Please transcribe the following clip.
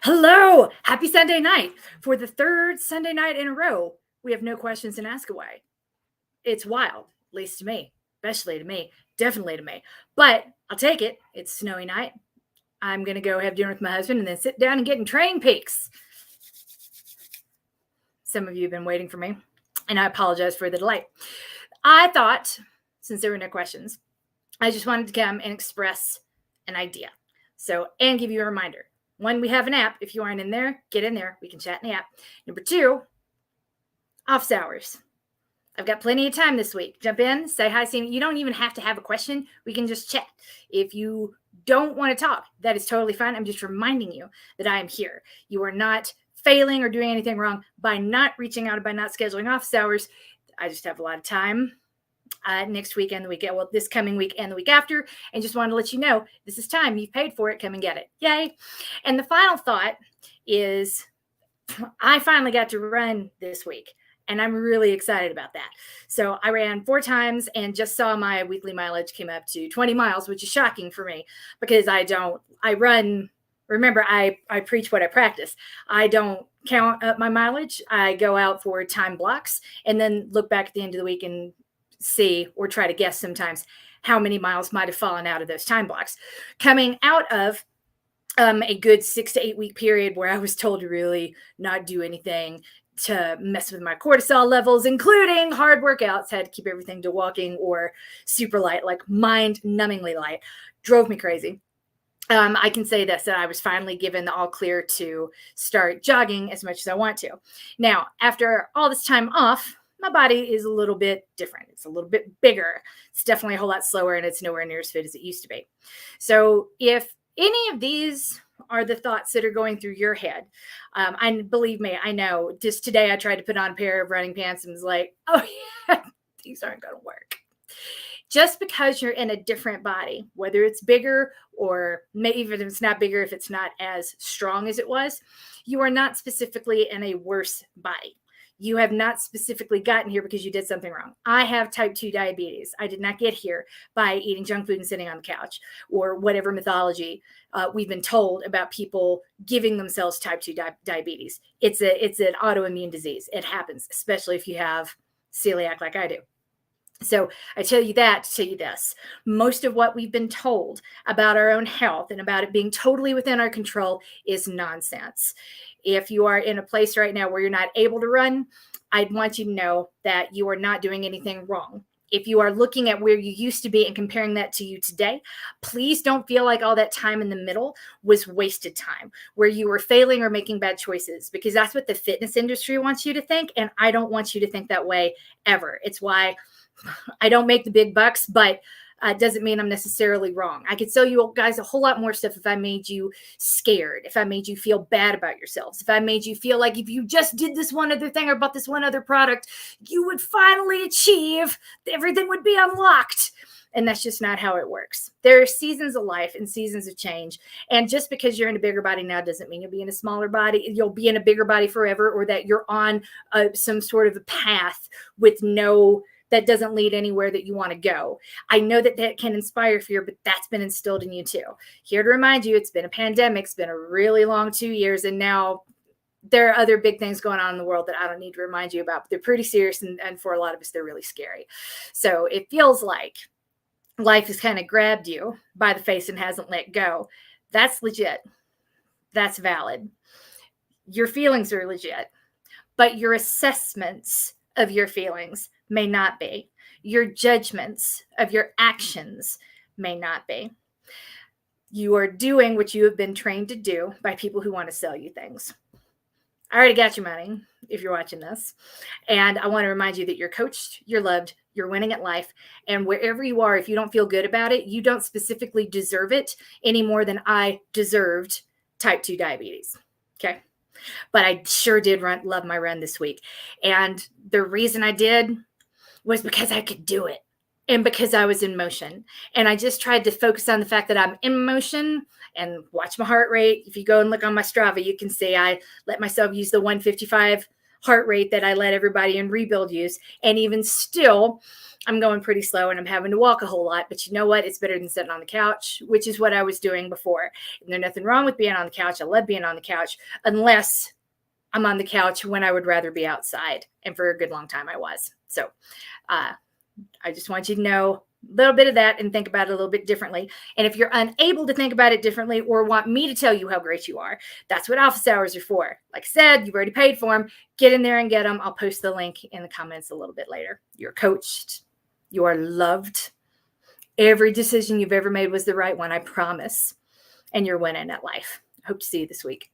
Hello, happy Sunday night. For the third Sunday night in a row, we have no questions and ask away. It's wild, at least to me, especially to me, definitely to me. But I'll take it. It's snowy night. I'm going to go have dinner with my husband and then sit down and get in Train Peaks. Some of you have been waiting for me, and I apologize for the delay. I thought, since there were no questions, I just wanted to come and express an idea. And give you a reminder. One, we have an app. If you aren't in there, get in there. We can chat in the app. Number two, office hours. I've got plenty of time this week. Jump in, say hi, see me. You don't even have to have a question. We can just chat. If you don't want to talk, that is totally fine. I'm just reminding you that I am here. You are not failing or doing anything wrong by not reaching out, by not scheduling office hours. I just have a lot of time next week and the week, well, this coming week and the week after, and just wanted to let you know this is time. You've paid for it. Come and get it. Yay. And the final thought is I finally got to run this week, and I'm really excited about that. So I ran 4 times and just saw my weekly mileage came up to 20 miles, which is shocking for me because I run. Remember, I preach what I practice. I don't count up my mileage. I go out for time blocks and then look back at the end of the week and see or try to guess sometimes how many miles might have fallen out of those time blocks. Coming out of a good 6 to 8 week period where I was told to really not do anything to mess with my cortisol levels, including hard workouts, had to keep everything to walking or super light, like mind-numbingly light, drove me crazy. I can say this, that I was finally given the all clear to start jogging as much as I want to. Now, after all this time off, my body is a little bit different. It's a little bit bigger. It's definitely a whole lot slower, and it's nowhere near as fit as it used to be. So if any of these are the thoughts that are going through your head, and believe me, I know, just today I tried to put on a pair of running pants and was like, oh yeah, these aren't going to work. Just because you're in a different body, whether it's bigger or maybe even if it's not bigger, if it's not as strong as it was, you are not specifically in a worse body. You have not specifically gotten here because you did something wrong. I have type 2 diabetes. I did not get here by eating junk food and sitting on the couch or whatever mythology we've been told about people giving themselves type 2 diabetes. It's an autoimmune disease. It happens, especially if you have celiac like I do. So I tell you that to tell you this. Most of what we've been told about our own health and about it being totally within our control is nonsense. If you are in a place right now where you're not able to run, I'd want you to know that you are not doing anything wrong. If you are looking at where you used to be and comparing that to you today, please don't feel like all that time in the middle was wasted time, where you were failing or making bad choices, because that's what the fitness industry wants you to think. And I don't want you to think that way ever. It's why I don't make the big bucks, but it doesn't mean I'm necessarily wrong. I could sell you guys a whole lot more stuff if I made you scared, if I made you feel bad about yourselves, if I made you feel like if you just did this one other thing or bought this one other product, you would finally achieve, everything would be unlocked. And that's just not how it works. There are seasons of life and seasons of change. And just because you're in a bigger body now doesn't mean you'll be in a smaller body. You'll be in a bigger body forever, or that you're on some sort of a path with that doesn't lead anywhere that you want to go. I know that can inspire fear, but that's been instilled in you too. Here to remind you, it's been a pandemic. It's been a really long 2 years. And now there are other big things going on in the world that I don't need to remind you about, but they're pretty serious. And for a lot of us, they're really scary. So it feels like life has kind of grabbed you by the face and hasn't let go. That's legit. That's valid. Your feelings are legit, but your assessments of your feelings may not be. Your judgments of your actions may not be. You are doing what you have been trained to do by people who want to sell you things. I already got your money if you're watching this. And I want to remind you that you're coached, you're loved, you're winning at life. And wherever you are, if you don't feel good about it, you don't specifically deserve it any more than I deserved type 2 diabetes. Okay. But I sure did love my run this week. And the reason I did was because I could do it and because I was in motion. And I just tried to focus on the fact that I'm in motion and watch my heart rate. If you go and look on my Strava, you can see I let myself use the 155 heart rate that I let everybody in rebuild use. And even still, I'm going pretty slow and I'm having to walk a whole lot. But you know what? It's better than sitting on the couch, which is what I was doing before. And there's nothing wrong with being on the couch. I love being on the couch, unless I'm on the couch when I would rather be outside. And for a good long time, I was. So I just want you to know a little bit of that and think about it a little bit differently. And if you're unable to think about it differently or want me to tell you how great you are, that's what office hours are for. Like I said, you've already paid for them. Get in there and get them. I'll post the link in the comments a little bit later. You're coached. You are loved. Every decision you've ever made was the right one, I promise. And you're winning at life. Hope to see you this week.